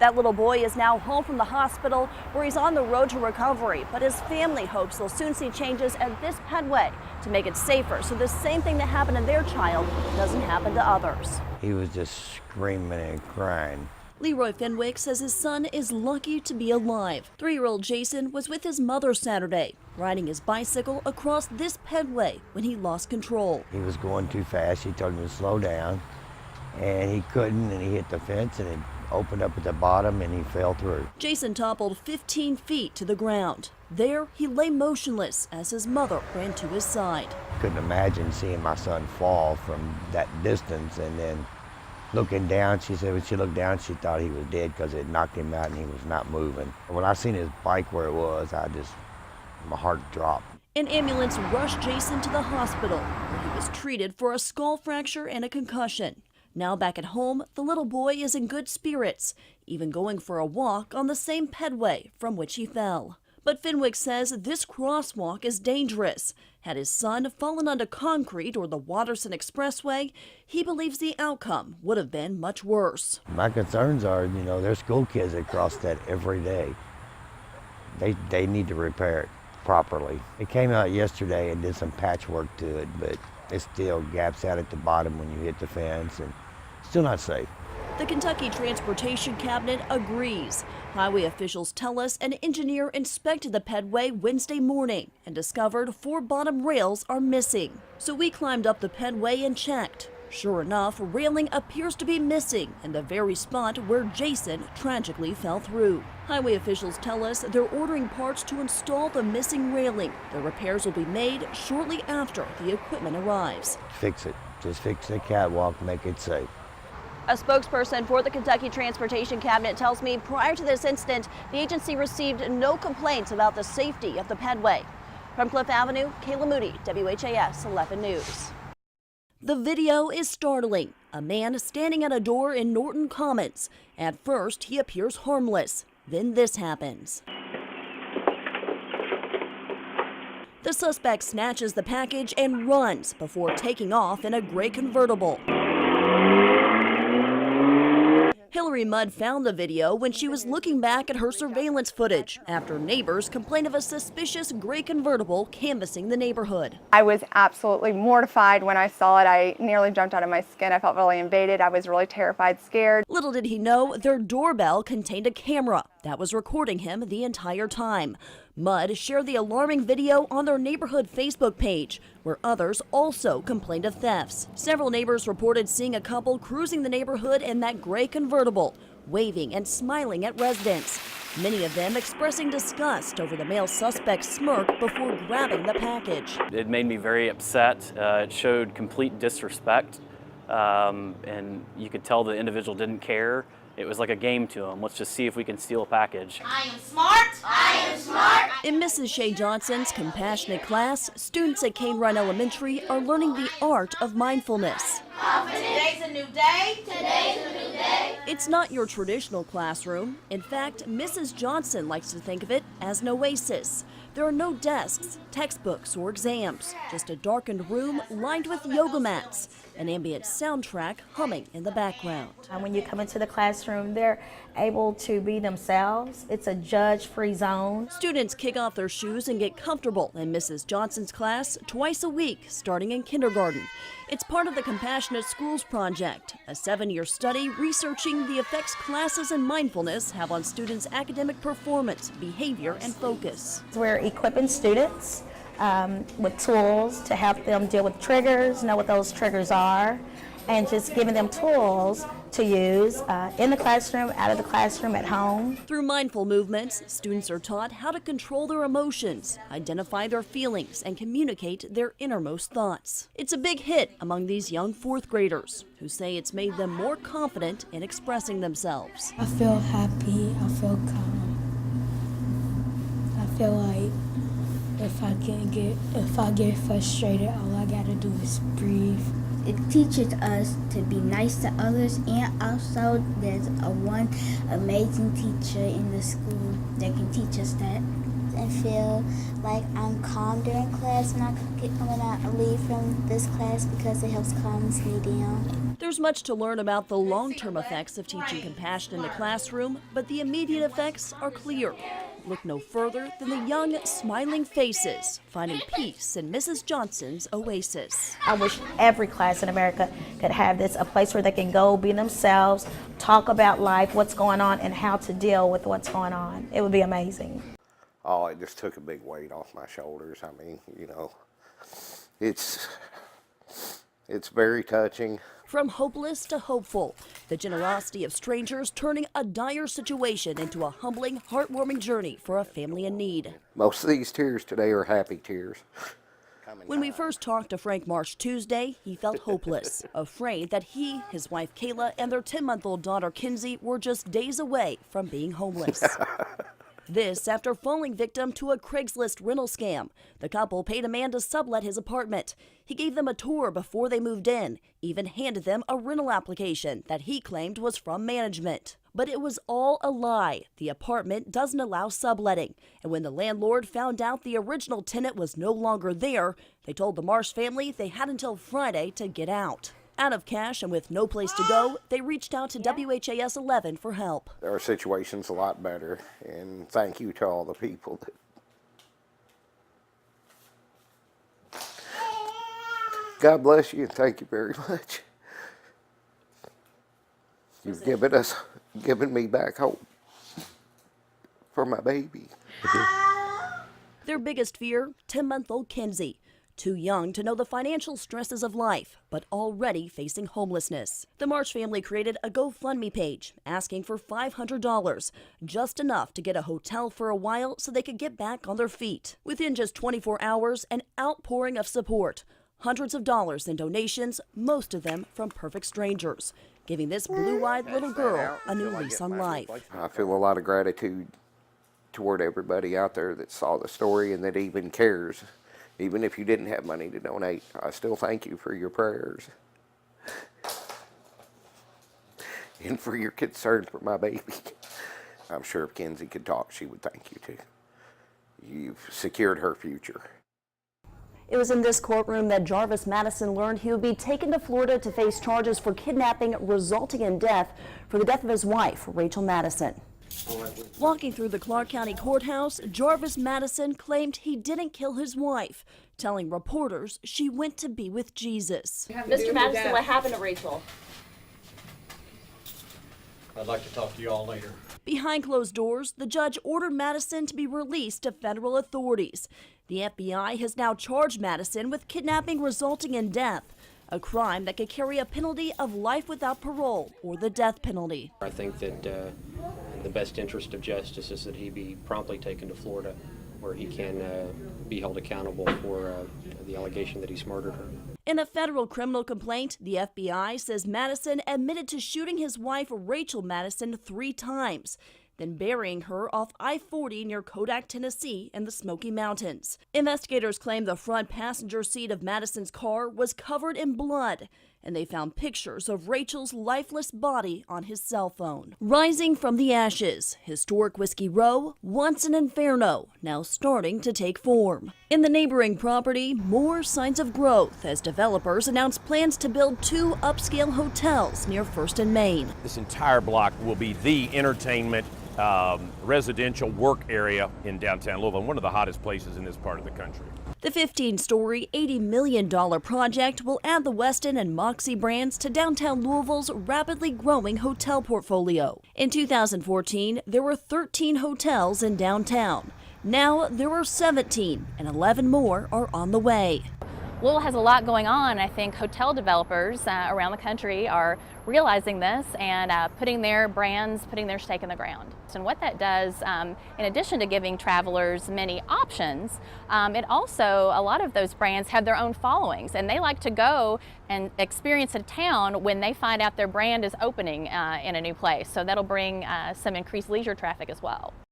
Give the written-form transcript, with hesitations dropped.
That little boy is now home from the hospital where he's on the road to recovery, but his family hopes they'll soon see changes at this Pedway to make it safer so the same thing that happened to their child doesn't happen to others. He was just screaming and crying. Leroy Fenwick says his son is lucky to be alive. 3-year-old Jason was with his mother Saturday, riding his bicycle across this Pedway when he lost control. He was going too fast. He told him to slow down, and he couldn't, and he hit the fence, and it opened up at the bottom, and he fell through. Jason toppled 15 feet to the ground. There, he lay motionless as his mother ran to his side. Couldn't imagine seeing my son fall from that distance, and then looking down, she said when she looked down, she thought he was dead because it knocked him out and he was not moving. When I seen his bike where it was, my heart dropped. An ambulance rushed Jason to the hospital, where he was treated for a skull fracture and a concussion. Now back at home, the little boy is in good spirits, even going for a walk on the same Pedway from which he fell. But Fenwick says this crosswalk is dangerous. Had his son fallen onto concrete or the Watterson Expressway, he believes the outcome would have been much worse. My concerns are, there's school kids that cross that every day. They need to repair it properly. It came out yesterday and did some patchwork to it, but it still gaps out at the bottom when you hit the fence, and still not safe. The Kentucky Transportation Cabinet agrees. Highway officials tell us an engineer inspected the Pedway Wednesday morning and discovered 4 bottom rails are missing. So we climbed up the Pedway and checked. Sure enough, railing appears to be missing in the very spot where Jason tragically fell through. Highway officials tell us they're ordering parts to install the missing railing. The repairs will be made shortly after the equipment arrives. Fix it. Just fix the catwalk, make it safe. A spokesperson for the Kentucky Transportation Cabinet tells me prior to this incident, the agency received no complaints about the safety of the Pedway. From Cliff Avenue, Kayla Moody, WHAS 11 News. The video is startling. A man standing at a door in Norton Commons. At first, he appears harmless. Then this happens. The suspect snatches the package and runs before taking off in a gray convertible. Hillary Mudd found the video when she was looking back at her surveillance footage after neighbors complained of a suspicious gray convertible canvassing the neighborhood. I was absolutely mortified when I saw it. I nearly jumped out of my skin. I felt really invaded. I was really terrified, scared. Little did he know their doorbell contained a camera that was recording him the entire time. Mudd shared the alarming video on their neighborhood Facebook page, where others also complained of thefts. Several neighbors reported seeing a couple cruising the neighborhood in that gray convertible, waving and smiling at residents. Many of them expressing disgust over the male suspect's smirk before grabbing the package. It made me very upset. It showed complete disrespect, and you could tell the individual didn't care. It was like a game to him. Let's just see if we can steal a package. I am smart. I am smart. In Mrs. Shea Johnson's compassionate class, students at Cane Run Elementary are learning the art of mindfulness. Today's a new day. Today's a new day. It's not your traditional classroom. In fact, Mrs. Johnson likes to think of it as an oasis. There are no desks, textbooks, or exams, just a darkened room lined with yoga mats, an ambient soundtrack humming in the background. When you come into the classroom, they're able to be themselves. It's a judge-free zone. Students kick off their shoes and get comfortable in Mrs. Johnson's class twice a week, starting in kindergarten. It's part of the Compassionate Schools Project, a 7-year study researching the effects classes and mindfulness have on students' academic performance, behavior, and focus. We're equipping students with tools to help them deal with triggers, know what those triggers are, and just giving them tools to use in the classroom, out of the classroom, at home. Through mindful movements, students are taught how to control their emotions, identify their feelings, and communicate their innermost thoughts. It's a big hit among these young 4th graders who say it's made them more confident in expressing themselves. I feel happy, I feel calm. I feel like if I get frustrated, all I gotta do is breathe. It teaches us to be nice to others, and also there's one amazing teacher in the school that can teach us that. and feel like I'm calm during class when I leave from this class because it helps calms me down. There's much to learn about the long-term effects of teaching compassion in the classroom, but the immediate effects are clear. Look no further than the young, smiling faces finding peace in Mrs. Johnson's oasis. I wish every class in America could have this, a place where they can go, be themselves, talk about life, what's going on, and how to deal with what's going on. It would be amazing. Oh, it just took a big weight off my shoulders. I mean, you know, it's very touching. From hopeless to hopeful, the generosity of strangers turning a dire situation into a humbling, heartwarming journey for a family in need. Most of these tears today are happy tears. When we first talked to Frank Marsh Tuesday, he felt hopeless, afraid that he, his wife Kayla, and their 10-month-old daughter Kinsey were just days away from being homeless. This after falling victim to a Craigslist rental scam. The couple paid a man to sublet his apartment. He gave them a tour before they moved in, even handed them a rental application that he claimed was from management. But it was all a lie. The apartment doesn't allow subletting. And when the landlord found out the original tenant was no longer there, they told the Marsh family they had until Friday to get out. Out of cash and with no place to go, they reached out to WHAS 11 for help. Our situation's a lot better, and thank you to all the people that... God bless you, and thank you very much. You've given me back hope for my baby. Their biggest fear, 10-month-old Kinsey. Too young to know the financial stresses of life, but already facing homelessness. The Marsh family created a GoFundMe page asking for $500, just enough to get a hotel for a while so they could get back on their feet. Within just 24 hours, an outpouring of support. Hundreds of dollars in donations, most of them from perfect strangers, giving this blue-eyed little girl a new lease on life. I feel a lot of gratitude toward everybody out there that saw the story and that even cares. Even if you didn't have money to donate, I still thank you for your prayers and for your concern for my baby. I'm sure if Kinsey could talk, she would thank you too. You've secured her future. It was in this courtroom that Jarvis Madison learned he would be taken to Florida to face charges for kidnapping resulting in death for the death of his wife, Rachel Madison. Walking through the Clark County Courthouse, Jarvis Madison claimed he didn't kill his wife, telling reporters she went to be with Jesus. Mr. Madison, what happened to Rachel? I'd like to talk to you all later. Behind closed doors, the judge ordered Madison to be released to federal authorities. The FBI has now charged Madison with kidnapping resulting in death, a crime that could carry a penalty of life without parole or the death penalty. I think that the best interest of justice is that he be promptly taken to Florida, where he can be held accountable for the allegation that he's murdered her. In a federal criminal complaint, the FBI says Madison admitted to shooting his wife, Rachel Madison, 3 times, then burying her off I-40 near Kodak, Tennessee in the Smoky Mountains. Investigators claim the front passenger seat of Madison's car was covered in blood, and they found pictures of Rachel's lifeless body on his cell phone. Rising from the ashes, historic Whiskey Row, once an inferno, now starting to take form. In the neighboring property, more signs of growth as developers announce plans to build 2 upscale hotels near First and Main. This entire block will be the entertainment residential work area in downtown Louisville, one of the hottest places in this part of the country. The 15-story, $80 million project will add the Westin and Moxie brands to downtown Louisville's rapidly growing hotel portfolio. In 2014, there were 13 hotels in downtown. Now there are 17, and 11 more are on the way. Louisville has a lot going on. I think hotel developers around the country are realizing this and putting their brands, putting their stake in the ground. And what that does, in addition to giving travelers many options, it also, a lot of those brands have their own followings, and they like to go and experience a town when they find out their brand is opening in a new place. So that'll bring some increased leisure traffic as well.